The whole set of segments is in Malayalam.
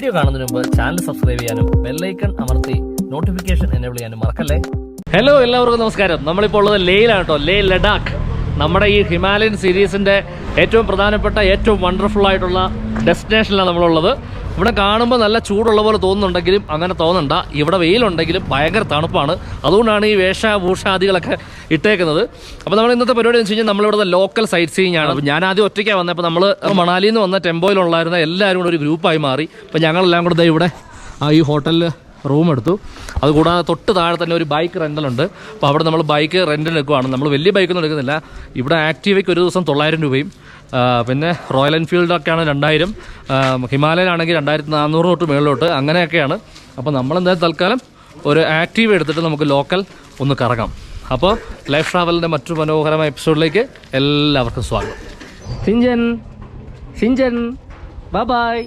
വീഡിയോ കാണുന്നതിന് മുമ്പ് ചാനൽ സബ്സ്ക്രൈബ് ചെയ്യാനും ബെല്ലൈക്കൺ അമർത്തി നോട്ടിഫിക്കേഷൻ എനേബിൾ ചെയ്യാനും മറക്കല്ലേ. ഹലോ, എല്ലാവർക്കും നമസ്കാരം. നമ്മളിപ്പോൾ ഉള്ളത് ലേയിലാണ് കേട്ടോ. ലേ ലഡാക്ക് നമ്മുടെ ഈ ഹിമാലയൻ സീരീസിൻ്റെ ഏറ്റവും പ്രധാനപ്പെട്ട ഏറ്റവും വണ്ടർഫുൾ ആയിട്ടുള്ള ഡെസ്റ്റിനേഷനിലാണ് നമ്മളുള്ളത്. ഇവിടെ കാണുമ്പോൾ നല്ല ചൂടുള്ള പോലെ തോന്നുന്നുണ്ടെങ്കിലും അങ്ങനെ തോന്നണ്ട. ഇവിടെ വെയിലുണ്ടെങ്കിലും ഭയങ്കര തണുപ്പാണ്. അതുകൊണ്ടാണ് ഈ വേഷഭൂഷാദികളൊക്കെ ഇട്ടേക്കുന്നത്. അപ്പോൾ നമ്മൾ ഇന്നത്തെ പരിപാടി എന്ന് വെച്ച് കഴിഞ്ഞാൽ നമ്മളിവിടെ ലോക്കൽ സൈറ്റ് സീയിങ് ആണ്. ഞാൻ ആദ്യം ഒറ്റയ്ക്കാണ് വന്നത്. അപ്പോൾ നമ്മൾ മണാലിയിൽ നിന്ന് വന്ന ടെമ്പോയിലുള്ളായിരുന്ന എല്ലാവരും കൂടെ ഒരു ഗ്രൂപ്പായി മാറി. അപ്പോൾ ഞങ്ങളെല്ലാം കൂടെ ഇവിടെ ഈ ഹോട്ടലിൽ റൂം എടുത്തു. അതുകൂടാതെ തൊട്ട് താഴെ തന്നെ ഒരു ബൈക്ക് റെൻ്റലുണ്ട്. അപ്പോൾ അവിടെ നമ്മൾ ബൈക്ക് റെൻറ്റിന് എടുക്കുകയാണ്. നമ്മൾ വലിയ ബൈക്കൊന്നും എടുക്കുന്നില്ല. ഇവിടെ ആക്റ്റീവയ്ക്ക് ഒരു ദിവസം 900 രൂപയും, പിന്നെ റോയൽ എൻഫീൽഡൊക്കെയാണ് 2000, ഹിമാലയനാണെങ്കിൽ 2400 തൊട്ട് മേളിലോട്ട് അങ്ങനെയൊക്കെയാണ്. അപ്പോൾ നമ്മളെന്തായാലും തൽക്കാലം ഒരു ആക്റ്റീവ് എടുത്തിട്ട് നമുക്ക് ലോക്കൽ ഒന്ന് കറങ്ങാം. അപ്പോൾ ലൈഫ് ട്രാവലിൻ്റെ മറ്റൊരു മനോഹരമായ എപ്പിസോഡിലേക്ക് എല്ലാവർക്കും സ്വാഗതം. ഷിൻജൻ ബൈ.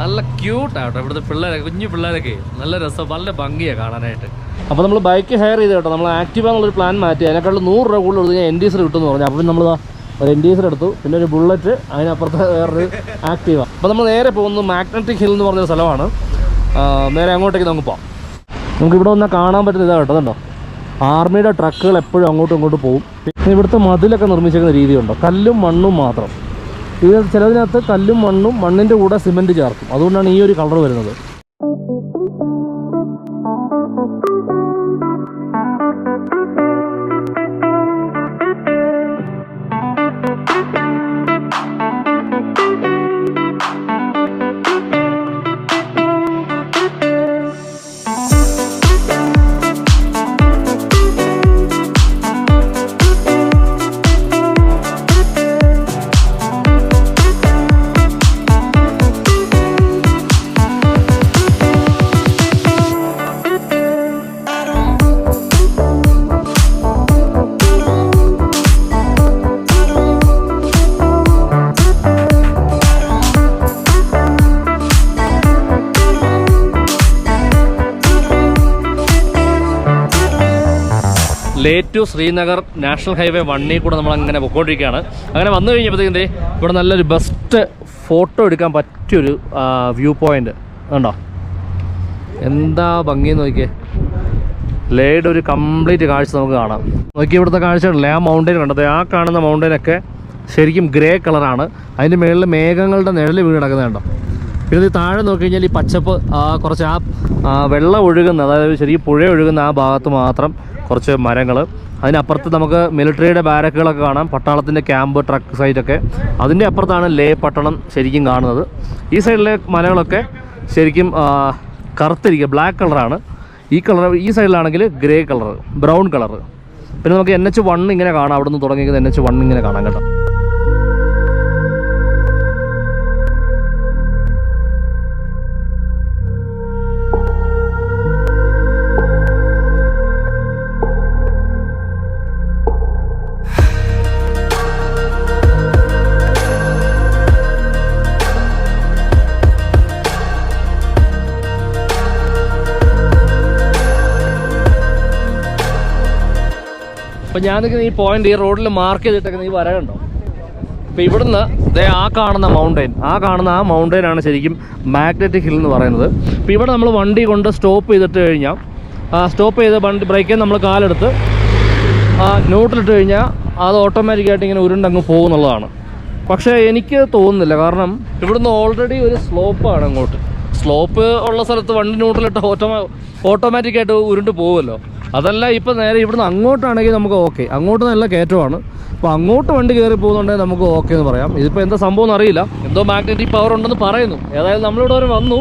നല്ല ക്യൂട്ടാട്ടോ ഇവിടുത്തെ പിള്ളേരൊക്കെ, കുഞ്ഞു പിള്ളേരൊക്കെ നല്ല രസം, നല്ല ഭംഗിയാണ് കാണാനായിട്ട്. അപ്പോൾ നമ്മൾ ബൈക്ക് ഹയർ ചെയ്ത് കേട്ടോ. നമ്മൾ ആക്റ്റീവ എന്നുള്ളൊരു പ്ലാൻ മാറ്റി. അതിനേക്കാളും 100 രൂപ കൂടുതൽ കൊടുത്ത് ഞാൻ എൻഡീസർ കിട്ടുമെന്ന് പറഞ്ഞു. അപ്പോൾ നമ്മൾ ഒരു എൻഡീസർ എടുത്തു, പിന്നെ ഒരു ബുള്ളറ്റ്, അതിനപ്പുറത്ത് വേറൊരു ആക്റ്റീവ. അപ്പോൾ നമ്മൾ നേരെ പോകുന്നത് മാഗ്നറ്റിക് ഹിൽ എന്ന് പറഞ്ഞൊരു സ്ഥലമാണ്. നേരെ അങ്ങോട്ടേക്ക് നമുക്ക് പോകാം. നമുക്കിവിടെ വന്നാൽ കാണാൻ പറ്റുന്ന ഇതാണ് കേട്ടോ. അതുണ്ടോ, ആർമിയുടെ ട്രക്കുകൾ എപ്പോഴും അങ്ങോട്ടും ഇങ്ങോട്ടും പോകും. പിന്നെ ഇവിടുത്തെ മതിലൊക്കെ നിർമ്മിച്ചിരിക്കുന്ന രീതിയുണ്ടോ, കല്ലും മണ്ണും മാത്രം. ഇത് ചിലതിനകത്ത് കല്ലും മണ്ണും, മണ്ണിൻ്റെ കൂടെ സിമെൻറ്റ് ചേർക്കും. അതുകൊണ്ടാണ് ഈ ഒരു കളർ വരുന്നത്. ലേ ടു ശ്രീനഗർ നാഷണൽ ഹൈവേ 1 കൂടെ നമ്മളങ്ങനെ പൊയ്ക്കൊണ്ടിരിക്കുകയാണ്. അങ്ങനെ വന്നു കഴിഞ്ഞപ്പോഴത്തേക്കും ഇവിടെ നല്ലൊരു ബെസ്റ്റ് ഫോട്ടോ എടുക്കാൻ പറ്റിയൊരു വ്യൂ പോയിൻ്റ് ഉണ്ടോ. എന്താ ഭംഗിയെന്ന് നോക്കിയേ. ലേയുടെ ഒരു കംപ്ലീറ്റ് കാഴ്ച നമുക്ക് കാണാം. നോക്കി ഇവിടുത്തെ കാഴ്ചകളില്ലേ, ആ മൗണ്ടൈൻ കണ്ടത്, ആ കാണുന്ന മൗണ്ടൈനൊക്കെ ശരിക്കും ഗ്രേ കളറാണ്. അതിൻ്റെ മുകളിൽ മേഘങ്ങളുടെ നിഴൽ വീണ് കിടക്കുന്നുണ്ടോ. പിന്നെ ഇത് താഴെ നോക്കി കഴിഞ്ഞാൽ ഈ പച്ചപ്പ്, കുറച്ച് ആ വെള്ളം ഒഴുകുന്ന, അതായത് ശരിക്കും പുഴ ഒഴുകുന്ന ആ ഭാഗത്ത് മാത്രം കുറച്ച് മരങ്ങൾ. അതിനപ്പുറത്ത് നമുക്ക് മിലിറ്ററിയുടെ ബാരക്കുകളൊക്കെ കാണാം, പട്ടാളത്തിൻ്റെ ക്യാമ്പ്, ട്രക്ക് സൈറ്റൊക്കെ. അതിൻ്റെ അപ്പുറത്താണ് ലേ പട്ടണം ശരിക്കും കാണുന്നത്. ഈ സൈഡിലെ മലകളൊക്കെ ശരിക്കും കറുത്തിരിക്കുക, ബ്ലാക്ക് കളറാണ്. ഈ സൈഡിലാണെങ്കിൽ ഗ്രേ കളർ, ബ്രൗൺ കളർ. പിന്നെ നമുക്ക് NH1 ഇങ്ങനെ കാണാം. അവിടെ നിന്ന് തുടങ്ങിയത് NH1 ഇങ്ങനെ കാണാം കേട്ടോ. അപ്പോൾ ഞാനിങ്ങനെ ഈ പോയിന്റ്, ഈ റോഡിൽ മാർക്ക് ചെയ്തിട്ടൊക്കെ ഈ വരയുണ്ടോ. അപ്പോൾ ഇവിടുന്ന് ആ കാണുന്ന മൗണ്ടൈൻ, ആ മൗണ്ടൈനാണ് ശരിക്കും മാഗ്നറ്റിക് ഹിൽ എന്ന് പറയുന്നത്. അപ്പോൾ ഇവിടെ നമ്മൾ വണ്ടി കൊണ്ട് സ്റ്റോപ്പ് ചെയ്തിട്ട് കഴിഞ്ഞാൽ, സ്റ്റോപ്പ് ചെയ്ത് വണ്ടി ബ്രേക്കിൽ നമ്മൾ കാലെടുത്ത് ന്യൂട്രലിട്ട് കഴിഞ്ഞാൽ അത് ഓട്ടോമാറ്റിക്കായിട്ട് ഇങ്ങനെ ഉരുണ്ടങ്ങ് പോകുന്നുള്ളതാണ്. പക്ഷേ എനിക്ക് തോന്നുന്നില്ല, കാരണം ഇവിടുന്ന് ഓൾറെഡി ഒരു സ്ലോപ്പാണ് അങ്ങോട്ട്. സ്ലോപ്പ് ഉള്ള സ്ഥലത്ത് വണ്ടി ന്യൂട്രലിട്ട് ഓട്ടോമാറ്റിക്കായിട്ട് ഉരുണ്ട് പോകുമല്ലോ. അതല്ല, ഇപ്പം നേരെ ഇവിടുന്ന് അങ്ങോട്ടാണെങ്കിൽ നമുക്ക് ഓക്കെ, അങ്ങോട്ട് നല്ല കയറ്റമാണ്. അപ്പോൾ അങ്ങോട്ട് വണ്ടി കയറി പോകുന്നുണ്ടെങ്കിൽ നമുക്ക് ഓക്കെ എന്ന് പറയാം. ഇതിപ്പോൾ എന്താ സംഭവം എന്ന് അറിയില്ല, എന്തോ മാഗ്നറ്റിക് പവർ ഉണ്ടെന്ന് പറയുന്നു. ഏതായാലും നമ്മളിവിടെ വരെ വന്നു.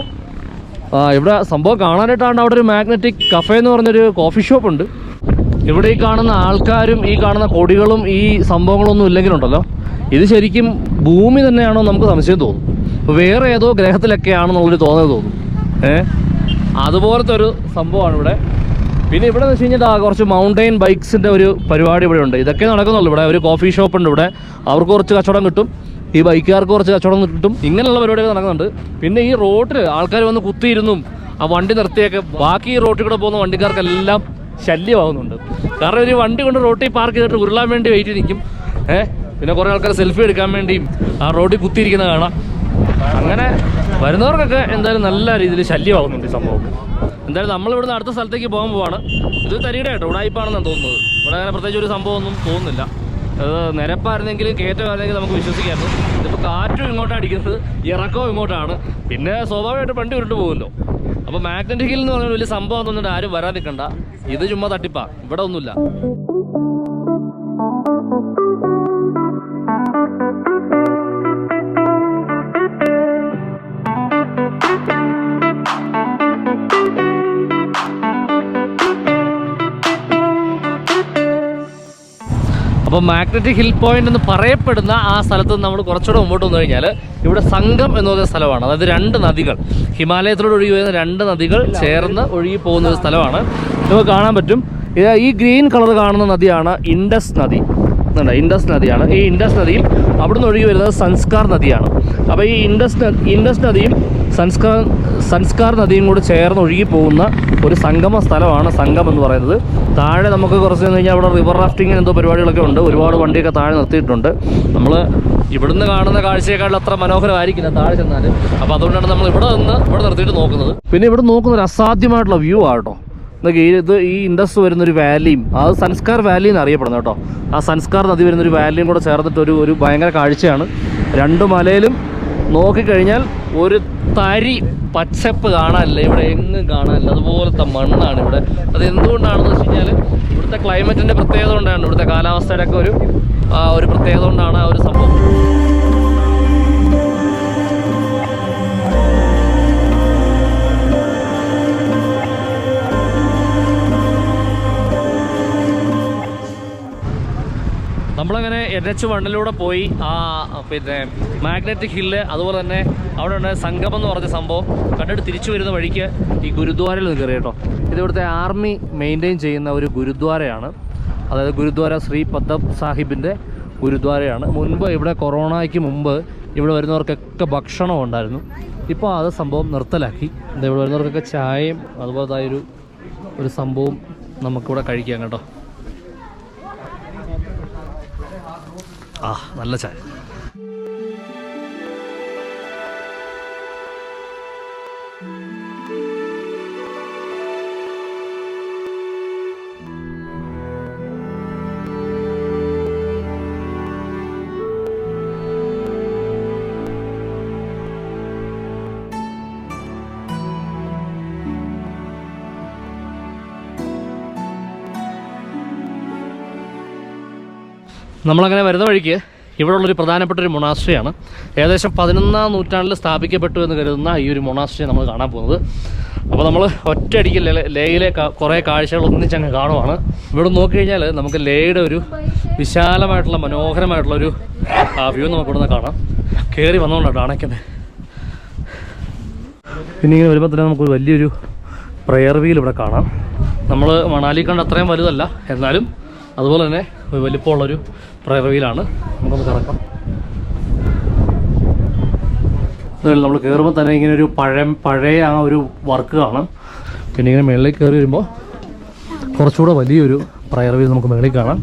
ഇവിടെ സംഭവം കാണാനായിട്ടാണ്. അവിടെ ഒരു മാഗ്നറ്റിക് കഫേ എന്ന് പറഞ്ഞൊരു കോഫി ഷോപ്പ് ഉണ്ട്. ഇവിടെ ഈ കാണുന്ന ആൾക്കാരും ഈ കാണുന്ന കൊടികളും ഈ സംഭവങ്ങളൊന്നും ഇല്ലെങ്കിലുണ്ടല്ലോ, ഇത് ശരിക്കും ഭൂമി തന്നെയാണോ നമുക്ക് സംശയം തോന്നും. വേറെ ഏതോ ഗ്രഹത്തിലൊക്കെയാണെന്നുള്ളൊരു തോന്നൽ തോന്നും. അതുപോലത്തെ ഒരു സംഭവമാണ് ഇവിടെ. പിന്നെ ഇവിടെ എന്ന് വെച്ച് കഴിഞ്ഞാൽ കുറച്ച് മൗണ്ടൈൻ ബൈക്സിൻ്റെ ഒരു പരിപാടി ഇവിടെ ഉണ്ട്. ഇതൊക്കെ നടക്കുന്നുള്ളൂ. ഇവിടെ ഒരു കോഫി ഷോപ്പ് ഉണ്ട്. ഇവിടെ അവർക്ക് കുറച്ച് കച്ചവടം കിട്ടും, ഈ ബൈക്കുകാർക്ക് കുറച്ച് കച്ചവടം കിട്ടും. ഇങ്ങനെയുള്ള പരിപാടികൾ നടക്കുന്നുണ്ട്. പിന്നെ ഈ റോഡിൽ ആൾക്കാർ വന്ന് കുത്തിയിരുന്നും ആ വണ്ടി നിർത്തിയൊക്കെ ബാക്കി ഈ റോട്ടിൽ കൂടെ പോകുന്ന വണ്ടിക്കാർക്കെല്ലാം ശല്യമാകുന്നുണ്ട്. കാരണം ഒരു വണ്ടി കൊണ്ട് റോട്ടിൽ പാർക്ക് ചെയ്തിട്ട് ഉരുളാൻ വേണ്ടി വെയിറ്റ് നിൽക്കും. പിന്നെ കുറേ ആൾക്കാർ സെൽഫി എടുക്കാൻ വേണ്ടിയും ആ റോഡിൽ കുത്തിയിരിക്കുന്നത് കാണാം. അങ്ങനെ വരുന്നവർക്കൊക്കെ എന്തായാലും നല്ല രീതിയിൽ ശല്യമാകുന്നുണ്ട് ഈ സംഭവം. എന്തായാലും നമ്മളിവിടുന്ന് അടുത്ത സ്ഥലത്തേക്ക് പോകാൻ പോവാണ്. ഇത് തരിയുടെ കേട്ടോ, ഉടായിപ്പാണെന്നാണ് തോന്നുന്നത്. ഇവിടെ അങ്ങനെ പ്രത്യേകിച്ച് ഒരു സംഭവമൊന്നും തോന്നുന്നില്ല. അത് നിരപ്പായിരുന്നെങ്കിലും കയറ്റമായിരുന്നെങ്കിൽ നമുക്ക് വിശ്വസിക്കാമായിരുന്നു. ഇതിപ്പോൾ കാറ്റും ഇങ്ങോട്ടാണ് അടിക്കുന്നത്, ഇറക്കവും ഇങ്ങോട്ടാണ്. പിന്നെ സ്വാഭാവികമായിട്ട് വണ്ടി ഉരുട്ട് പോകുമല്ലോ. അപ്പോൾ മാഗ്നറ്റിക് ഹിൽ എന്ന് പറഞ്ഞാൽ വലിയ സംഭവം തോന്നിട്ട് ആരും വരാൻ നിൽക്കണ്ട. ഇത് ചുമ്മാ തട്ടിപ്പാ, ഇവിടെ ഒന്നുമില്ല. അപ്പോൾ മാഗ്നറ്റിക് ഹിൽ പോയിന്റ് എന്ന് പറയപ്പെടുന്ന ആ സ്ഥലത്ത് നിന്ന് നമ്മൾ കുറച്ചുകൂടെ മുമ്പോട്ട് വന്നു കഴിഞ്ഞാൽ ഇവിടെ സംഗം എന്ന് പറയുന്ന സ്ഥലമാണ്. അതായത് 2 നദികൾ, ഹിമാലയത്തിലൂടെ ഒഴുകി വരുന്ന 2 നദികൾ ചേർന്ന് ഒഴുകി പോകുന്ന ഒരു സ്ഥലമാണ്. നമുക്ക് കാണാൻ പറ്റും. ഈ ഗ്രീൻ കളർ കാണുന്ന നദിയാണ് ഇൻഡസ് നദി. ഇൻഡസ് നദിയാണ്. ഈ ഇൻഡസ് നദിയിൽ അവിടുന്ന് ഒഴുകി വരുന്നത് സംസ്കാർ നദിയാണ്. അപ്പോൾ ഈ ഇൻഡസ് നദിയും സംസ്കാർ നദിയും കൂടി ചേർന്ന് ഒഴുകി പോകുന്ന ഒരു സംഗമ സ്ഥലമാണ് സംഗം എന്ന് പറയുന്നത്. താഴെ നമുക്ക് കുറച്ച് കഴിഞ്ഞാൽ അവിടെ റിവർ റാഫ്റ്റിങ്ങിന് എന്തോ പരിപാടികളൊക്കെ ഉണ്ട്. ഒരുപാട് വണ്ടിയൊക്കെ താഴെ നിർത്തിയിട്ടുണ്ട്. നമ്മൾ ഇവിടുന്ന് കാണുന്ന കാഴ്ചയെക്കാളും അത്ര മനോഹരമായിരിക്കില്ല താഴെ ചെന്നാൽ. അപ്പോൾ അതുകൊണ്ടാണ് നമ്മൾ ഇവിടെ നിർത്തിയിട്ട് നോക്കുന്നത്. പിന്നെ ഇവിടെ നോക്കുന്ന ഒരു അസാധ്യമായിട്ടുള്ള വ്യൂ ആട്ടോ. ഇത് ഈ ഇൻഡസ് വരുന്നൊരു വാലിയും, അത് സംസ്കാർ വാലി എന്ന് അറിയപ്പെടുന്നത് കേട്ടോ. ആ സംസ്കാർ നദി വരുന്നൊരു വാലിയും കൂടെ ചേർന്നിട്ട് ഒരു ഭയങ്കര കാഴ്ചയാണ്. 2 മലയിലും നോക്കിക്കഴിഞ്ഞാൽ ഒരു തരി പച്ചപ്പ് കാണാനില്ല, ഇവിടെ എങ്ങും കാണാനില്ല. അതുപോലത്തെ മണ്ണാണ് ഇവിടെ. അത് എന്തുകൊണ്ടാണെന്ന് വെച്ച് കഴിഞ്ഞാൽ ഇവിടുത്തെ ക്ലൈമറ്റിൻ്റെ പ്രത്യേകത കൊണ്ടാണ്, ഇവിടുത്തെ കാലാവസ്ഥയുടെ ഒക്കെ ഒരു പ്രത്യേകത കൊണ്ടാണ് ആ ഒരു സംഭവം. നമ്മളങ്ങനെ NH1 പോയി പിന്നെ മാഗ്നറ്റിക് ഹില്ല്, അതുപോലെ തന്നെ അവിടെ ഉണ്ട് സംഗമം എന്ന് പറഞ്ഞ സംഭവം കണ്ടിട്ട് തിരിച്ചു വരുന്ന വഴിക്ക് ഈ ഗുരുദ്വാരയിൽ നിന്ന് കയറി കേട്ടോ. ഇത് ഇവിടുത്തെ ആർമി മെയിൻറ്റെയിൻ ചെയ്യുന്ന ഒരു ഗുരുദ്വാരയാണ്. അതായത് ഗുരുദ്വാര ശ്രീ പദ്മ സാഹിബിൻ്റെ ഗുരുദ്വാരയാണ്. മുൻപ് ഇവിടെ കൊറോണയ്ക്ക് മുമ്പ് ഇവിടെ വരുന്നവർക്കൊക്കെ ഭക്ഷണം ഉണ്ടായിരുന്നു. ഇപ്പോൾ അത് സംഭവം നിർത്തലാക്കി. ഇവിടെ വരുന്നവർക്കൊക്കെ ചായയും അതുപോലത്തെ ഒരു സംഭവം നമുക്കിവിടെ കഴിക്കാം കേട്ടോ. നല്ല ചായ. നമ്മളങ്ങനെ വരുന്ന വഴിക്ക് ഇവിടെ ഉള്ളൊരു പ്രധാനപ്പെട്ട ഒരു മൊണാസ്ട്രിയാണ്. ഏകദേശം 11ാം നൂറ്റാണ്ടിൽ സ്ഥാപിക്കപ്പെട്ടു എന്ന് കരുതുന്ന ഈ ഒരു മൊണാസ്ട്രി നമ്മൾ കാണാൻ പോകുന്നത്. അപ്പോൾ നമ്മൾ ഒറ്റയടിക്ക് ലേയിലെ കുറേ കാഴ്ചകൾ ഒന്നിച്ചങ്ങ് കാണുവാണ്. ഇവിടെ നോക്കിക്കഴിഞ്ഞാൽ നമുക്ക് ലേയുടെ ഒരു വിശാലമായിട്ടുള്ള മനോഹരമായിട്ടുള്ളൊരു വ്യൂ നമുക്ക് ഇവിടെ നിന്ന് കാണാം. കയറി വന്നുകൊണ്ടാണ് അണയ്ക്കുന്നത്. പിന്നെ ഇങ്ങനെ വരുമ്പോൾ തന്നെ നമുക്കൊരു വലിയൊരു പ്രയർ വീൽ ഇവിടെ കാണാം. നമ്മൾ മണാലി കണ്ട അത്രയും വലുതല്ല, എന്നാലും അതുപോലെ തന്നെ ഒരു വലിപ്പമുള്ളൊരു പ്രയർ വീലാണ്. നമുക്കൊന്ന് കറക്കാം. നമ്മൾ കയറുമ്പോൾ തന്നെ ഇങ്ങനെ ഒരു പഴയ ആ ഒരു വർക്ക് കാണാം. പിന്നെ ഇങ്ങനെ മുകളിലേക്ക് കയറി വരുമ്പോൾ കുറച്ചുകൂടെ വലിയൊരു പ്രയർ വീൽ നമുക്ക് മുകളിൽ കാണാം.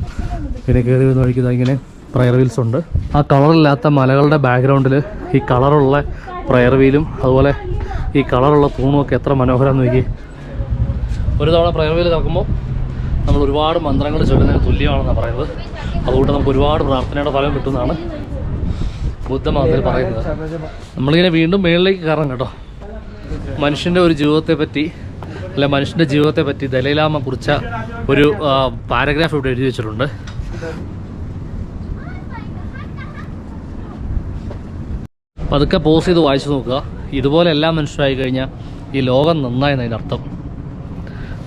പിന്നെ കയറി വരുന്ന വഴിക്ക് ഇങ്ങനെ പ്രയർ വീൽസ് ഉണ്ട്. ആ കളറില്ലാത്ത മലകളുടെ ബാക്ക്ഗ്രൗണ്ടിൽ ഈ കളറുള്ള പ്രയർ വീലും അതുപോലെ ഈ കളറുള്ള തൂണും ഒക്കെ എത്ര മനോഹരമെന്ന് നോക്കി. ഒരു തവണ പ്രയർ വീൽ കറക്കുമ്പോൾ നമ്മൾ ഒരുപാട് മന്ത്രങ്ങൾ ചൊല്ലുന്നതിന് തുല്യമാണെന്നാണ് പറയുന്നത്. അതുകൊണ്ട് നമുക്ക് ഒരുപാട് പ്രാർത്ഥനയുടെ ഫലം കിട്ടുന്നതാണ് ബുദ്ധമതത്തിൽ പറയുന്നത്. നമ്മളിങ്ങനെ വീണ്ടും മുകളിലേക്ക് കയറണം കേട്ടോ. മനുഷ്യൻ്റെ ഒരു ജീവിതത്തെ പറ്റി മനുഷ്യൻ്റെ ജീവിതത്തെ പറ്റി ദലൈലാമ കുറിച്ച ഒരു പാരഗ്രാഫ് ഇവിടെ എഴുതി വെച്ചിട്ടുണ്ട്. പതുക്കെ പോസ് ചെയ്ത് വായിച്ചു നോക്കുക. ഇതുപോലെ എല്ലാ മനുഷ്യരായി കഴിഞ്ഞാൽ ഈ ലോകം നന്നായി എന്നതിൻ്റെ അർത്ഥം.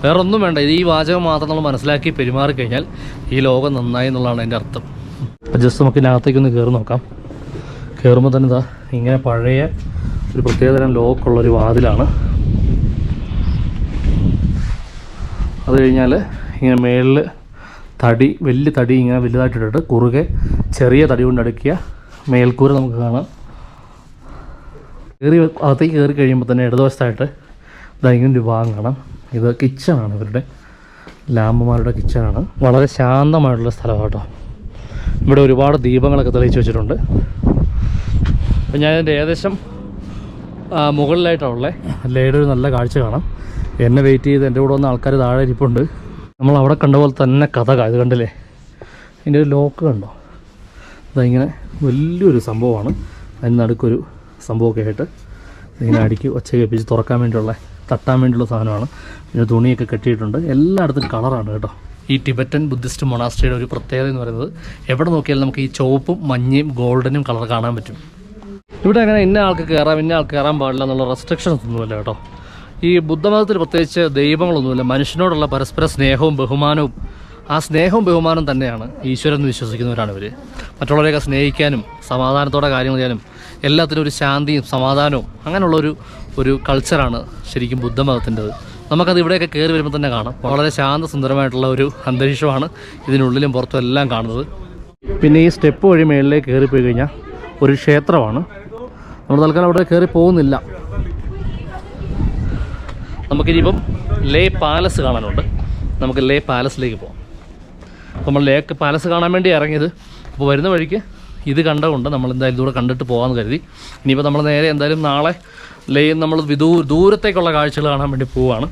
വേറെ ഒന്നും വേണ്ട, ഇത് ഈ വാചകം മാത്രം നമ്മൾ മനസ്സിലാക്കി പെരുമാറിക്കഴിഞ്ഞാൽ ഈ ലോകം നന്നായി എന്നുള്ളതാണ് അതിൻ്റെ അർത്ഥം. അപ്പോൾ ജസ്റ്റ് നമുക്ക് ഇതിനകത്തേക്കൊന്ന് കയറി നോക്കാം. കയറുമ്പോൾ തന്നെ ഇതാ ഇങ്ങനെ പഴയ ഒരു പ്രത്യേകതരം ലോക്കുള്ളൊരു വാതിലാണ്. അത് കഴിഞ്ഞാൽ ഇങ്ങനെ മേളിൽ വലിയ തടി ഇങ്ങനെ വലുതായിട്ടിട്ടിട്ട് കുറുകെ ചെറിയ തടി കൊണ്ട് അടുക്കിയ മേൽക്കൂര നമുക്ക് കാണാം. അകത്തേക്ക് കയറി കഴിയുമ്പോൾ തന്നെ ഇടതുവശത്തായിട്ട് ഇതാ ഇങ്ങനെ ഒരു ഭാഗം കാണാം. ഇത് കിച്ചണാണ്, ഇവരുടെ ലാമ്പമാരുടെ കിച്ചണാണ്. വളരെ ശാന്തമായിട്ടുള്ള സ്ഥലമാണ് കേട്ടോ. ഇവിടെ ഒരുപാട് ദീപങ്ങളൊക്കെ തെളിയിച്ച് വെച്ചിട്ടുണ്ട്. അപ്പം ഞാനിതിൻ്റെ ഏകദേശം മുകളിലായിട്ടുള്ളത്. ലേയുടെ ഒരു നല്ല കാഴ്ച കാണാം. എന്നെ വെയിറ്റ് ചെയ്ത് എൻ്റെ കൂടെ വന്ന ആൾക്കാർ താഴെ ഇരിപ്പുണ്ട്. നമ്മൾ അവിടെ കണ്ട പോലെ തന്നെ കഥ ഇത് കണ്ടില്ലേ, ഇതിൻ്റെ ഒരു ലോക്ക് കണ്ടോ, അതിങ്ങനെ വലിയൊരു സംഭവമാണ്. അതിന് നടുക്കൊരു സംഭവമൊക്കെ ആയിട്ട് ഇങ്ങനെ അടിക്ക് ഒച്ച കേൾപ്പിച്ച് തുറക്കാൻ വേണ്ടിയുള്ള തട്ടാൻ വേണ്ടിയുള്ള സാധനമാണ്. പിന്നെ തുണിയൊക്കെ കെട്ടിയിട്ടുണ്ട്. എല്ലായിടത്തും കളറാണ് കേട്ടോ. ഈ ടിബറ്റൻ ബുദ്ധിസ്റ്റ് മൊണാസ്ട്രിയുടെ ഒരു പ്രത്യേകത എന്ന് പറയുന്നത് എവിടെ നോക്കിയാലും നമുക്ക് ഈ ചുവപ്പും മഞ്ഞയും ഗോൾഡനും കളർ കാണാൻ പറ്റും. ഇവിടെ അങ്ങനെ ഇന്ന ആൾക്ക് കയറാം ഇന്ന ആൾക്ക് കയറാൻ പാടില്ല എന്നുള്ള റെസ്ട്രിക്ഷൻസ് ഒന്നുമില്ല കേട്ടോ. ഈ ബുദ്ധമതത്തിൽ പ്രത്യേകിച്ച് ദൈവങ്ങളൊന്നുമില്ല. മനുഷ്യനോടുള്ള പരസ്പര സ്നേഹവും ബഹുമാനവും, ആ സ്നേഹവും ബഹുമാനവും തന്നെയാണ് ഈശ്വരൻ എന്ന് വിശ്വസിക്കുന്നവരാണ് ഇവർ. മറ്റുള്ളവരെയൊക്കെ സ്നേഹിക്കാനും സമാധാനത്തോടെ കാര്യങ്ങൾ ചെയ്യാനും എല്ലാത്തിനും ഒരു ശാന്തിയും സമാധാനവും അങ്ങനെയുള്ളൊരു കൾച്ചറാണ് ശരിക്കും ബുദ്ധമതത്തിൻ്റെത്. നമുക്കത് ഇവിടെയൊക്കെ കയറി വരുമ്പോൾ തന്നെ കാണാം. വളരെ ശാന്തസുന്ദരമായിട്ടുള്ള ഒരു അന്തരീക്ഷമാണ് ഇതിനുള്ളിലും പുറത്തും എല്ലാം കാണുന്നത്. പിന്നെ ഈ സ്റ്റെപ്പ് വഴി മേളിലേക്ക് കയറിപ്പോയി കഴിഞ്ഞാൽ ഒരു ക്ഷേത്രമാണ്. നമ്മൾ തൽക്കാലം അവിടെ കയറി പോകുന്നില്ല. നമുക്കിനിയിപ്പം ലേ പാലസ് കാണാനുണ്ട്. നമുക്ക് ലേ പാലസിലേക്ക് പോകാം. നമ്മൾ ലേക്ക് പാലസ് കാണാൻ വേണ്ടി ഇറങ്ങിയത്. അപ്പോൾ വരുന്ന വഴിക്ക് ഇത് കണ്ടുകൊണ്ട് നമ്മൾ എന്തായാലും ഇതുകൂടെ കണ്ടിട്ട് പോകാമെന്ന് കരുതി. ഇനിയിപ്പോൾ നമ്മൾ നേരെ എന്തായാലും നാളെ ലേ നമ്മൾ ദൂരത്തേക്കുള്ള കാഴ്ചകൾ കാണാൻ വേണ്ടി പോവുകയാണ്.